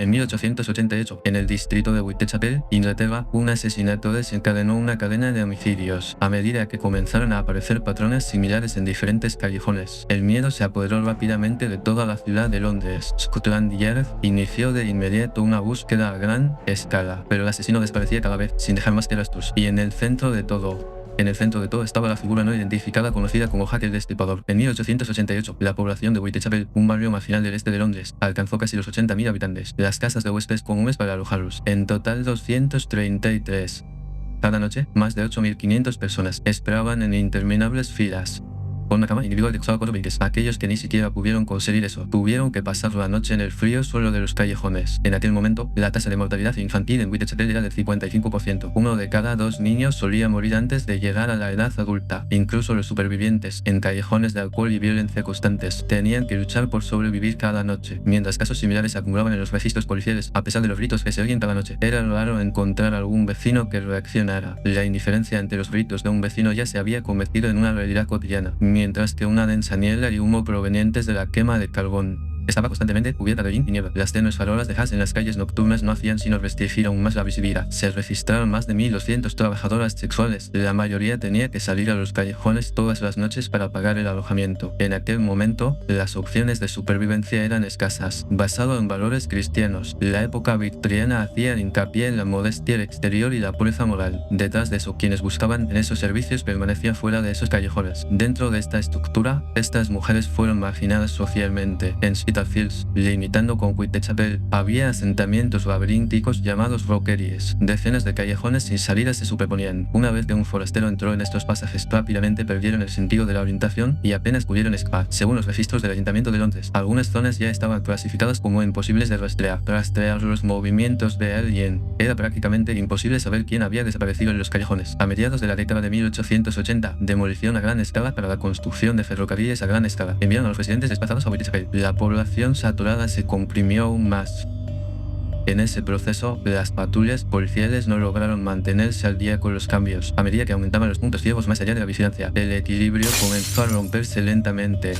En 1888, en el distrito de Whitechapel, Inglaterra, un asesinato desencadenó una cadena de homicidios. A medida que comenzaron a aparecer patrones similares en diferentes callejones, el miedo se apoderó rápidamente de toda la ciudad de Londres. Scotland Yard inició de inmediato una búsqueda a gran escala, pero el asesino desaparecía cada vez sin dejar más que rastros. Y en el centro de todo estaba la figura no identificada conocida como Jack el Destripador. En 1888, la población de Whitechapel, un barrio marginal del este de Londres, alcanzó casi los 80.000 habitantes. Las casas de huéspedes comunes para alojarlos, en total 233. Cada noche, más de 8.500 personas esperaban en interminables filas con una cama individual de 4 brinques. Aquellos que ni siquiera pudieron conseguir eso, tuvieron que pasar la noche en el frío suelo de los callejones. En aquel momento, la tasa de mortalidad infantil en Whitechapel era del 55%. Uno de cada 2 niños solía morir antes de llegar a la edad adulta. Incluso los supervivientes, en callejones de alcohol y violencia constantes, tenían que luchar por sobrevivir cada noche, mientras casos similares se acumulaban en los registros policiales. A pesar de los gritos que se oían cada noche, era raro encontrar algún vecino que reaccionara. La indiferencia ante los gritos de un vecino ya se había convertido en una realidad cotidiana, mientras que una densa niebla y humo provenientes de la quema de carbón estaba constantemente cubierta de niebla. Las tenues farolas de gas en las calles nocturnas no hacían sino restringir aún más la visibilidad. Se registraron más de 1.200 trabajadoras sexuales. La mayoría tenía que salir a los callejones todas las noches para pagar el alojamiento. En aquel momento, las opciones de supervivencia eran escasas. Basado en valores cristianos, la época victoriana hacía hincapié en la modestia exterior y la pureza moral. Detrás de eso, quienes buscaban en esos servicios permanecían fuera de esos callejones. Dentro de esta estructura, estas mujeres fueron marginadas socialmente. En Spitalfields, limitando con Whitechapel, había asentamientos laberínticos llamados roqueries. Decenas de callejones sin salida se superponían. Una vez que un forastero entró en estos pasajes, rápidamente perdieron el sentido de la orientación y apenas pudieron escapar. Según los registros del Ayuntamiento de Londres, algunas zonas ya estaban clasificadas como imposibles de rastrear. Rastrear los movimientos de alguien era prácticamente imposible saber quién había desaparecido en los callejones. A mediados de la década de 1880, demolición a gran escala para la construcción de ferrocarriles a gran escala. Enviaron a los residentes desplazados a Whitechapel. La población saturada se comprimió aún más. En ese proceso, las patrullas policiales no lograron mantenerse al día con los cambios. A medida que aumentaban los puntos ciegos más allá de la vigilancia, el equilibrio comenzó a romperse lentamente.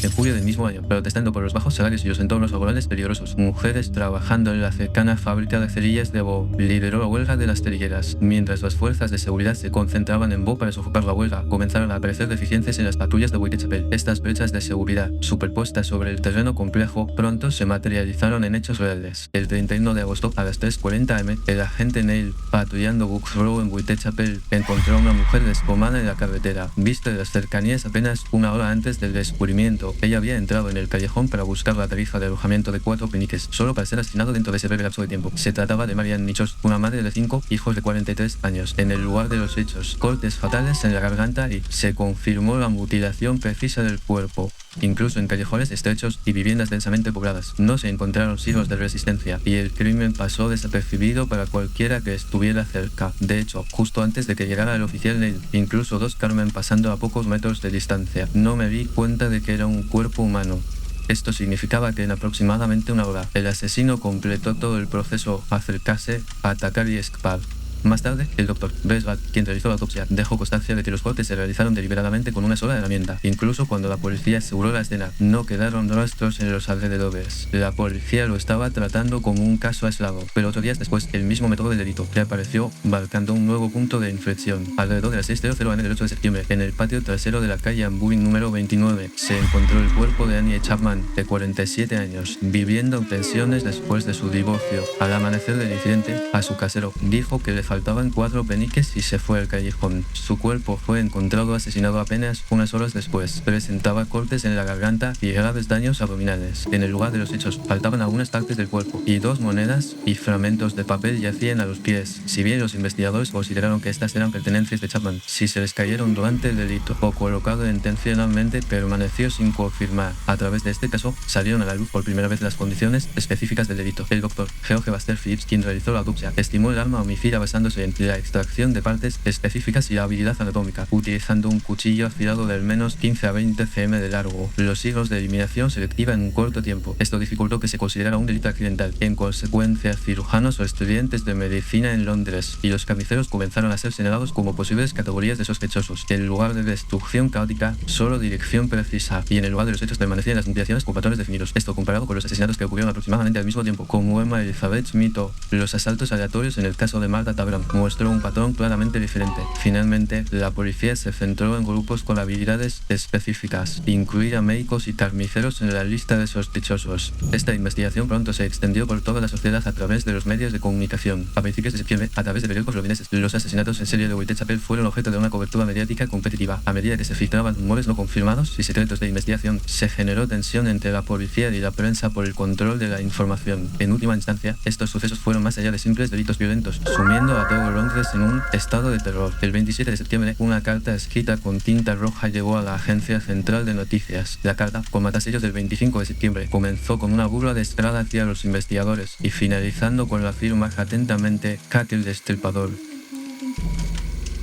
En julio del mismo año, protestando por los bajos salarios y los entornos laborales peligrosos, mujeres trabajando en la cercana fábrica de cerillas de Bow lideró la huelga de las cerilleras. Mientras las fuerzas de seguridad se concentraban en Bow para sofocar la huelga, comenzaron a aparecer deficiencias en las patrullas de Whitechapel. Estas brechas de seguridad, superpuestas sobre el terreno complejo, pronto se materializaron en hechos reales. El 31 de agosto, a las 3:40 am, el agente Neil, patrullando Books Row en Whitechapel, encontró a una mujer desplomada en la carretera. Vista de las cercanías apenas una hora antes del descubrimiento, ella había entrado en el callejón para buscar la tarifa de alojamiento de 4 peniques, solo para ser asesinado dentro de ese breve lapso de tiempo. Se trataba de Marianne Nichols, una madre de 5 hijos de 43 años. En el lugar de los hechos, cortes fatales en la garganta y se confirmó la mutilación precisa del cuerpo. Incluso en callejones estrechos y viviendas densamente pobladas, no se encontraron signos de resistencia y el crimen pasó desapercibido para cualquiera que estuviera cerca. De hecho, justo antes de que llegara el oficial Neil, incluso 2 Carmen pasando a pocos metros de distancia, no me di cuenta de que era un cuerpo humano. Esto significaba que en aproximadamente una hora, el asesino completó todo el proceso: acercarse, atacar y escapar. Más tarde, el doctor Breslat, quien realizó la autopsia, dejó constancia de que los cortes se realizaron deliberadamente con una sola herramienta. Incluso cuando la policía aseguró la escena, no quedaron rastros en los alrededores. La policía lo estaba tratando como un caso aislado, pero 8 días después, el mismo método de delito reapareció, marcando un nuevo punto de inflexión. Alrededor de las 6:00 am del 8 de septiembre, en el patio trasero de la calle Ambuin número 29, se encontró el cuerpo de Annie Chapman, de 47 años, viviendo en pensiones después de su divorcio. Al amanecer del incidente, a su casero dijo que le faltaban 4 peniques y se fue al callejón. Su cuerpo fue encontrado asesinado apenas unas horas después. Presentaba cortes en la garganta y graves daños abdominales. En el lugar de los hechos faltaban algunas partes del cuerpo y 2 monedas y fragmentos de papel yacían a los pies. Si bien los investigadores consideraron que estas eran pertenencias de Chapman, si se les cayeron durante el delito o colocado intencionalmente, permaneció sin confirmar. A través de este caso salieron a la luz por primera vez las condiciones específicas del delito. El doctor George Buster Phillips, quien realizó la autopsia, estimó el arma homicida basando basándose en la extracción de partes específicas y la habilidad anatómica, utilizando un cuchillo afilado de al menos 15 a 20 cm de largo. Los siglos de eliminación selectiva en un corto tiempo. Esto dificultó que se considerara un delito accidental. En consecuencia, cirujanos o estudiantes de medicina en Londres y los carniceros comenzaron a ser señalados como posibles categorías de sospechosos. En lugar de destrucción caótica, solo dirección precisa, y en el lugar de los hechos permanecían las mutilaciones con patrones definidos. Esto comparado con los asesinatos que ocurrieron aproximadamente al mismo tiempo. Como Emma Elizabeth Smith, los asaltos aleatorios en el caso de Martha Tabram mostró un patrón claramente diferente. Finalmente, la policía se centró en grupos con habilidades específicas, incluir a médicos y carniceros en la lista de sospechosos. Esta investigación pronto se extendió por toda la sociedad a través de los medios de comunicación. A principios de septiembre, a través de periódicos londinenses, los asesinatos en serie de Whitechapel fueron objeto de una cobertura mediática competitiva. A medida que se filtraban rumores no confirmados y secretos de investigación, se generó tensión entre la policía y la prensa por el control de la información. En última instancia, estos sucesos fueron más allá de simples delitos violentos, sumiendo a todo Londres en un estado de terror. El 27 de septiembre, una carta escrita con tinta roja llegó a la Agencia Central de Noticias. La carta, con matasellos del 25 de septiembre, comenzó con una burla descarada hacia los investigadores y finalizando con la firma atentamente Cat el Destripador.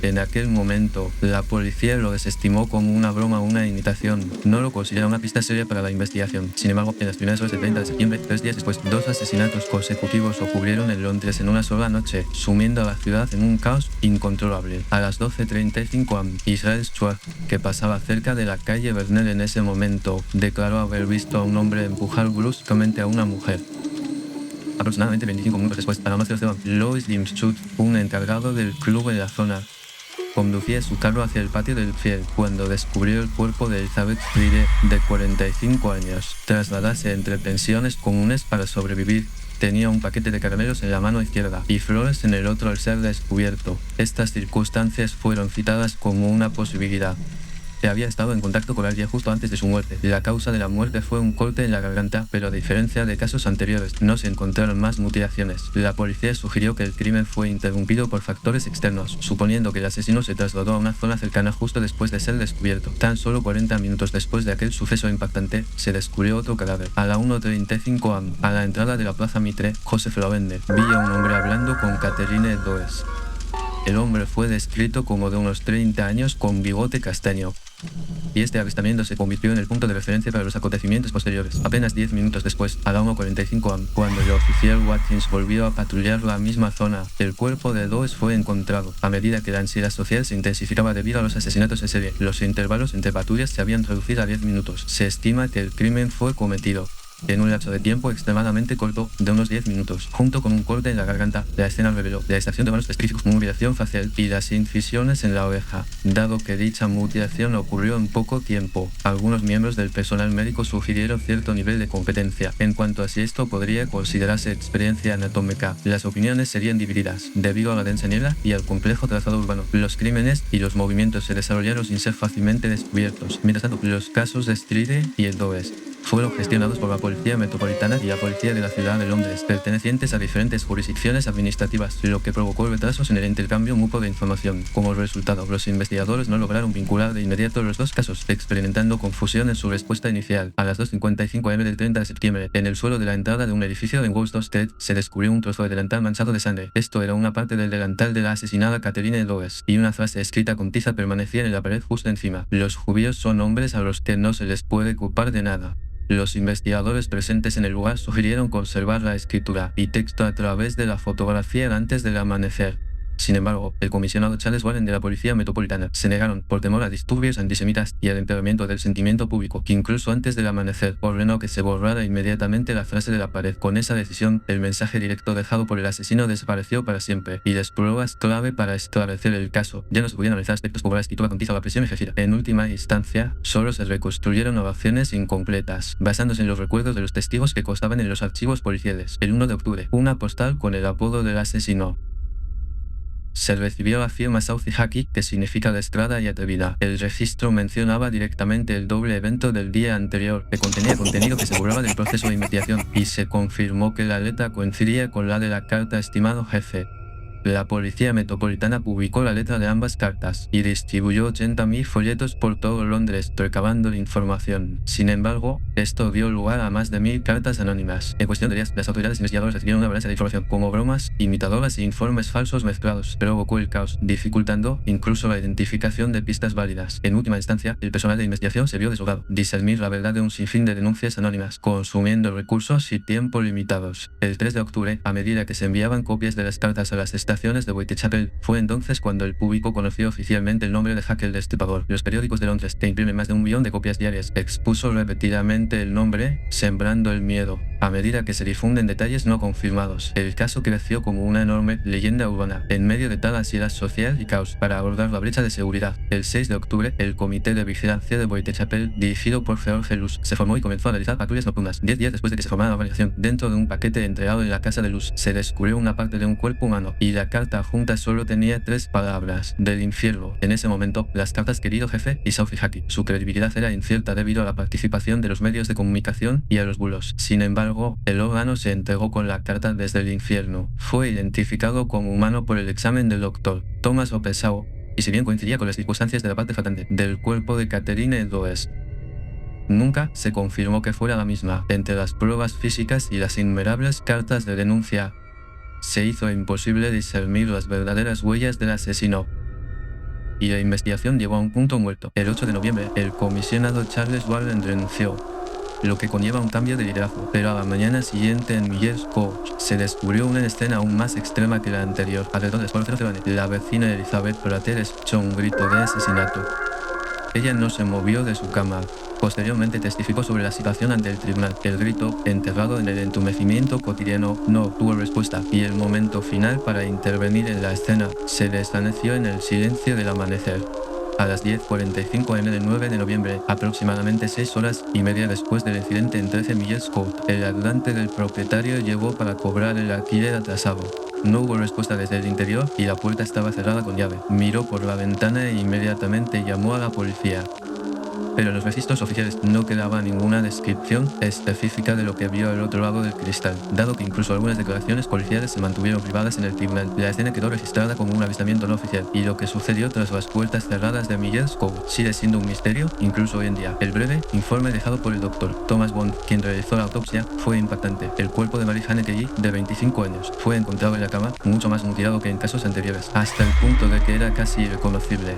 En aquel momento, la policía lo desestimó como una broma o una imitación. No lo considera una pista seria para la investigación. Sin embargo, en las primeras horas del 30 de septiembre, 3 días después, 2 asesinatos consecutivos ocurrieron en Londres en una sola noche, sumiendo a la ciudad en un caos incontrolable. A las 12:35 am, Israel Schwartz, que pasaba cerca de la calle Bernal en ese momento, declaró haber visto a un hombre empujar bruscamente a una mujer. Aproximadamente 25 minutos después, a la 11:00 am, Louis Dimschut, un encargado del club en la zona, conducía su carro hacia el patio del fiel cuando descubrió el cuerpo de Elizabeth Friede, de 45 años. Trasladarse entre pensiones comunes para sobrevivir, tenía un paquete de caramelos en la mano izquierda y flores en el otro al ser descubierto. Estas circunstancias fueron citadas como una posibilidad. Se había estado en contacto con alguien justo antes de su muerte. La causa de la muerte fue un corte en la garganta, pero a diferencia de casos anteriores, no se encontraron más mutilaciones. La policía sugirió que el crimen fue interrumpido por factores externos, suponiendo que el asesino se trasladó a una zona cercana justo después de ser descubierto. Tan solo 40 minutos después de aquel suceso impactante, se descubrió otro cadáver. A la 1:35 am, a la entrada de la Plaza Mitre, Joseph Lavender vio a un hombre hablando con Catherine Does. El hombre fue descrito como de unos 30 años con bigote castaño. Y este avistamiento se convirtió en el punto de referencia para los acontecimientos posteriores. Apenas 10 minutos después, a la 1:45 am, cuando el oficial Watkins volvió a patrullar la misma zona, el cuerpo de Does fue encontrado. A medida que la ansiedad social se intensificaba debido a los asesinatos en serie, los intervalos entre patrullas se habían reducido a 10 minutos. Se estima que el crimen fue cometido en un lapso de tiempo extremadamente corto de unos 10 minutos, junto con un corte en la garganta. La escena reveló la extracción de órganos específicos, mutilación facial y las incisiones en la oreja. Dado que dicha mutilación ocurrió en poco tiempo, algunos miembros del personal médico sugirieron cierto nivel de competencia en cuanto a si esto podría considerarse experiencia anatómica. Las opiniones serían divididas, debido a la densa niebla y al complejo trazado urbano. Los crímenes y los movimientos se desarrollaron sin ser fácilmente descubiertos. Mientras tanto, los casos de Stride y el Does fueron gestionados por la Policía Metropolitana y la Policía de la Ciudad de Londres, pertenecientes a diferentes jurisdicciones administrativas, lo que provocó retrasos en el intercambio mutuo de información. Como resultado, los investigadores no lograron vincular de inmediato los dos casos, experimentando confusión en su respuesta inicial. A las 2:55 am del 30 de septiembre, en el suelo de la entrada de un edificio en Woolston se descubrió un trozo de delantal manchado de sangre. Esto era una parte del delantal de la asesinada Catherine Does, y una frase escrita con tiza permanecía en la pared justo encima. Los judíos son hombres a los que no se les puede culpar de nada. Los investigadores presentes en el lugar sugirieron conservar la escritura y texto a través de la fotografía antes del amanecer. Sin embargo, el comisionado Charles Warren de la Policía Metropolitana se negaron por temor a disturbios antisemitas y al empeoramiento del sentimiento público, que incluso antes del amanecer ordenó que se borrara inmediatamente la frase de la pared. Con esa decisión, el mensaje directo dejado por el asesino desapareció para siempre, y las pruebas clave para esclarecer el caso ya no se podían analizar aspectos como la escritura con tiza o la presión ejercida. En última instancia, solo se reconstruyeron oraciones incompletas, basándose en los recuerdos de los testigos que constaban en los archivos policiales. El 1 de octubre, una postal con el apodo del asesino. Se recibió la firma South Hackey, que significa destrada y atrevida. El registro mencionaba directamente el doble evento del día anterior, que contenía contenido que se burlaba del proceso de investigación, y se confirmó que la letra coincidía con la de la carta estimado jefe. La policía metropolitana publicó la letra de ambas cartas y distribuyó 80.000 folletos por todo Londres recabando la información. Sin embargo, esto dio lugar a más de 1.000 cartas anónimas. En cuestión de días, las autoridades investigadoras recibieron una avalancha de información, como bromas, imitadoras e informes falsos mezclados. Provocó el caos, dificultando incluso la identificación de pistas válidas. En última instancia, el personal de investigación se vio deslogado. Discernir la verdad de un sinfín de denuncias anónimas, consumiendo recursos y tiempo limitados. El 3 de octubre, a medida que se enviaban copias de las cartas a las estaciones de Whitechapel, fue entonces cuando el público conoció oficialmente el nombre de Jack el Destripador. Los periódicos de Londres, que imprimen más de 1 millón de copias diarias, expuso repetidamente el nombre, sembrando el miedo. A medida que se difunden detalles no confirmados, el caso creció como una enorme leyenda urbana, en medio de tal ansiedad social y caos para abordar la brecha de seguridad. El 6 de octubre, el Comité de Vigilancia de Whitechapel, dirigido por George Luce, se formó y comenzó a realizar patrullas nocturnas. 10 días después de que se formara la organización, dentro de un paquete entregado en la casa de Luce, se descubrió una parte de un cuerpo humano, y la carta adjunta solo tenía 3 palabras: del infierno. En ese momento, las cartas "querido jefe" y "Sophie Hackey". Su credibilidad era incierta debido a la participación de los medios de comunicación y a los bulos. Sin embargo, el órgano se entregó con la carta "desde el infierno". Fue identificado como humano por el examen del doctor Thomas Opesau, y si bien coincidía con las circunstancias de la parte faltante del cuerpo de Catherine Does, nunca se confirmó que fuera la misma. Entre las pruebas físicas y las innumerables cartas de denuncia, se hizo imposible discernir las verdaderas huellas del asesino, y la investigación llegó a un punto muerto. El 8 de noviembre, el comisionado Charles Warren renunció, lo que conlleva un cambio de liderazgo. Pero a la mañana siguiente en Miller's Court se descubrió una escena aún más extrema que la anterior. Alrededor de las 4:00 la vecina Elizabeth Prater escuchó un grito de asesinato. Ella no se movió de su cama. Posteriormente testificó sobre la situación ante el tribunal. El grito, enterrado en el entumecimiento cotidiano, no obtuvo respuesta, y el momento final para intervenir en la escena se desvaneció en el silencio del amanecer. A las 10:45 am del 9 de noviembre, aproximadamente 6 horas y media después del incidente en 13 Miller's Court, el ayudante del propietario llegó para cobrar el alquiler atrasado. No hubo respuesta desde el interior y la puerta estaba cerrada con llave. Miró por la ventana e inmediatamente llamó a la policía. Pero en los registros oficiales no quedaba ninguna descripción específica de lo que vio al otro lado del cristal, dado que incluso algunas declaraciones policiales se mantuvieron privadas en el tribunal. La escena quedó registrada como un avistamiento no oficial, y lo que sucedió tras las puertas cerradas de Miller's Court sigue siendo un misterio incluso hoy en día. El breve informe dejado por el doctor Thomas Bond, quien realizó la autopsia, fue impactante. El cuerpo de Mary Jane Kelly, de 25 años, fue encontrado en la cama, mucho más mutilado que en casos anteriores, hasta el punto de que era casi irreconocible.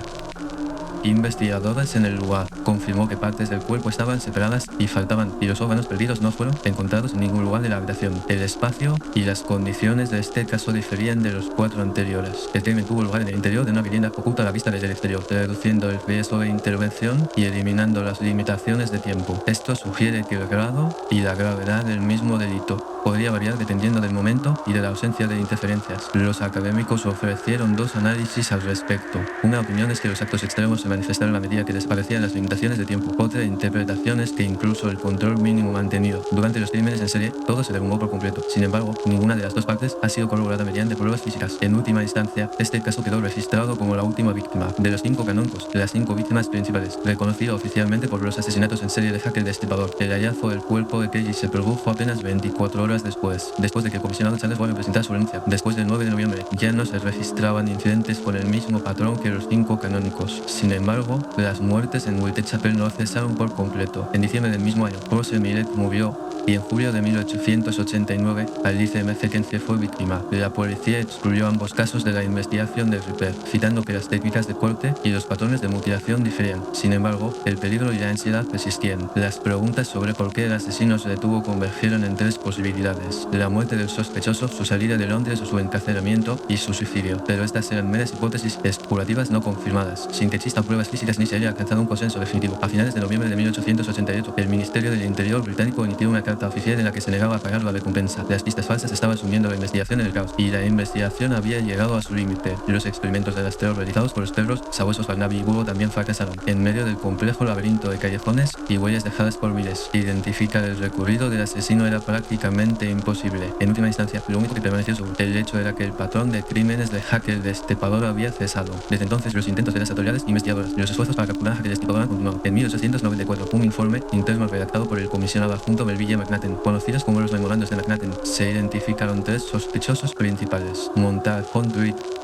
Investigadores en el lugar confirmó que partes del cuerpo estaban separadas y faltaban, y los órganos perdidos no fueron encontrados en ningún lugar de la habitación. El espacio y las condiciones de este caso diferían de los 4 anteriores. El crimen tuvo lugar en el interior de una vivienda oculta a la vista desde el exterior, reduciendo el riesgo de intervención y eliminando las limitaciones de tiempo. Esto sugiere que el grado y la gravedad del mismo delito podría variar dependiendo del momento y de la ausencia de interferencias. Los académicos ofrecieron 2 análisis al respecto. Una opinión es que los actos extremos se manifestaron a medida que desaparecían las limitaciones de tiempo. Otra interpretación es que incluso el control mínimo mantenido durante los crímenes en serie, todo se derrumbó por completo. Sin embargo, ninguna de las 2 partes ha sido corroborada mediante pruebas físicas. En última instancia, este caso quedó registrado como la última víctima de los 5 canónicos, las 5 víctimas principales, reconocido oficialmente por los asesinatos en serie de Jack el Destripador. El hallazgo del cuerpo de Kelly se produjo apenas 24 horas después de que el comisionado Charles Warren presentara su renuncia. Después del 9 de noviembre, ya no se registraban incidentes con el mismo patrón que los 5 canónicos. Sin embargo, las muertes en Whitechapel no cesaron por completo. En diciembre del mismo año, Russell Millet murió, y en julio de 1889, Alice Mackenzie fue víctima. La policía excluyó ambos casos de la investigación del Ripper, citando que las técnicas de corte y los patrones de mutilación diferían. Sin embargo, el peligro y la ansiedad persistían. Las preguntas sobre por qué el asesino se detuvo convergieron en 3 posibilidades: la muerte del sospechoso, su salida de Londres o su encarcelamiento, y su suicidio. Pero estas eran meras hipótesis especulativas no confirmadas, sin que existan pruebas físicas ni se haya alcanzado un consenso definitivo. A finales de noviembre de 1888, el Ministerio del Interior británico emitió una carta oficial en la que se negaba a pagar la recompensa. Las pistas falsas estaban sumiendo la investigación en el caos, y la investigación había llegado a su límite. Los experimentos de rastreo realizados por los perros sabuesos Barnaby y Búho también fracasaron. En medio del complejo laberinto de callejones y huellas dejadas por miles, identificar el recorrido del asesino era prácticamente prácticamente imposible. En última instancia, lo único que permaneció sobre el hecho era que el patrón de crímenes de Jack el Destripador había cesado. Desde entonces, los intentos de las autoridades investigadoras y los esfuerzos para capturar a Jack el Destripador han continuado. En 1894, un informe interno redactado por el comisionado adjunto Melville McNaughton, conocidos como los memorandos de McNaughton, se identificaron 3 sospechosos principales. Montague Hunt,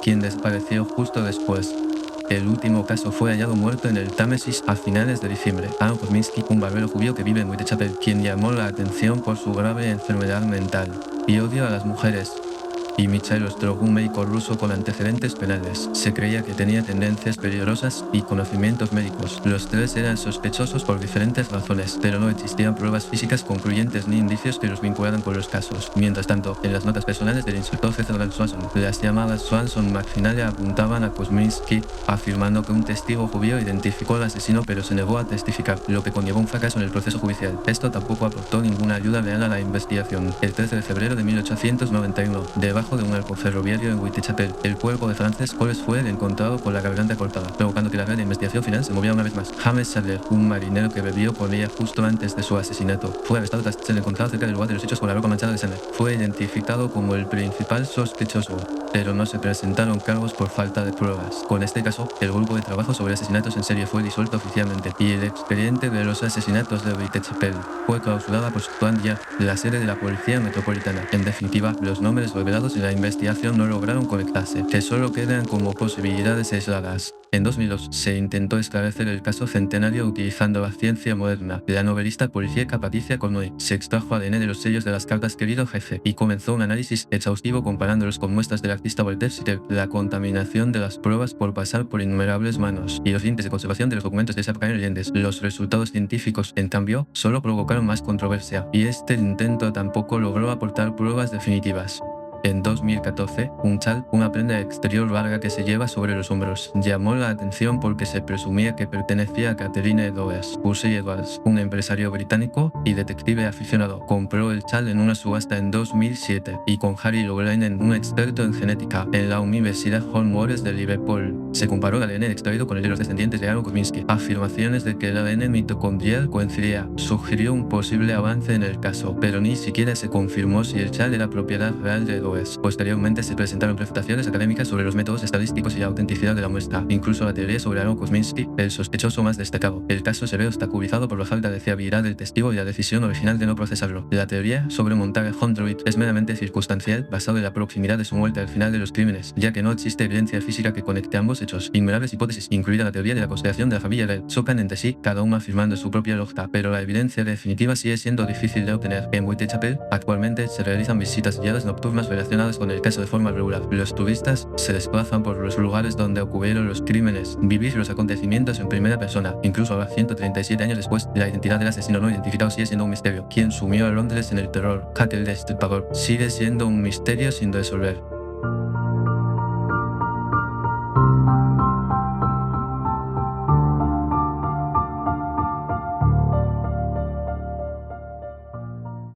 quien desapareció justo después. El último caso fue hallado muerto en el Támesis a finales de diciembre. Aaron Kosminski, un barbero judío que vive en Whitechapel, quien llamó la atención por su grave enfermedad mental y odio a las mujeres. Y Michael Ostrog, un médico ruso con antecedentes penales. Se creía que tenía tendencias peligrosas y conocimientos médicos. Los 3 eran sospechosos por diferentes razones, pero no existían pruebas físicas concluyentes ni indicios que los vincularan con los casos. Mientras tanto, en las notas personales del inspector Cecil Swanson, las llamadas Swanson Macfinalia apuntaban a Kosminski, afirmando que un testigo judío identificó al asesino pero se negó a testificar, lo que conllevó un fracaso en el proceso judicial. Esto tampoco aportó ninguna ayuda real a la investigación. El 13 de febrero de 1891, debajo de un arco ferroviario en Whitechapel, el cuerpo de Frances Coles fue encontrado con la garganta cortada, provocando que la red de investigación final se moviera una vez más. James Sadler, un marinero que bebió con ella justo antes de su asesinato, fue arrestado tras ser encontrado cerca del lugar de los hechos con la ropa manchada de sangre. Fue identificado como el principal sospechoso, pero no se presentaron cargos por falta de pruebas. Con este caso, el grupo de trabajo sobre asesinatos en serie fue disuelto oficialmente y el expediente de los asesinatos de Whitechapel fue clausurada por Scotland Yard, la sede de la Policía Metropolitana. En definitiva, los nombres revelados en la investigación no lograron conectarse, que solo quedan como posibilidades aisladas. En 2002 se intentó esclarecer el caso centenario utilizando la ciencia moderna. La novelista policíaca Patricia Cornwell se extrajo ADN de los sellos de las cartas querido jefe y comenzó un análisis exhaustivo comparándolos con muestras del artista Walter Sitter. La contaminación de las pruebas por pasar por innumerables manos y los límites de conservación de los documentos de esa época eran evidentes. Los resultados científicos, en cambio, solo provocaron más controversia y este intento tampoco logró aportar pruebas definitivas. En 2014, un chal, una prenda exterior larga que se lleva sobre los hombros, llamó la atención porque se presumía que pertenecía a Catherine Edwards. Percy Edwards, un empresario británico y detective aficionado, compró el chal en una subasta en 2007 y con Harry Logreinen, un experto en genética en la Universidad John Moores de Liverpool, se comparó el ADN extraído con el de los descendientes de Aaron Kosminski. Afirmaciones de que el ADN mitocondrial coincidía sugirió un posible avance en el caso, pero ni siquiera se confirmó si el chal era propiedad real de Edwards. Posteriormente se presentaron refutaciones académicas sobre los métodos estadísticos y la autenticidad de la muestra, incluso la teoría sobre Aaron Kosminski, el sospechoso más destacado. El caso se ve obstaculizado por la falta de fiabilidad del testigo y la decisión original de no procesarlo. La teoría sobre Montague Hunt es meramente circunstancial, basada en la proximidad de su muerte al final de los crímenes, ya que no existe evidencia física que conecte ambos hechos. Innumerables hipótesis, incluida la teoría de la conspiración de la familia Red, chocan entre sí, cada una afirmando su propia lógica, pero la evidencia definitiva sigue siendo difícil de obtener. En Whitechapel, actualmente se realizan visitas guiadas nocturnas relacionadas con el caso de forma regular. Los turistas se desplazan por los lugares donde ocurrieron los crímenes, vivir los acontecimientos en primera persona. Incluso ahora, 137 años después, la identidad del asesino no identificado sigue siendo un misterio. ¿Quién sumió a Londres en el terror? Jack el Destripador sigue siendo un misterio sin resolver.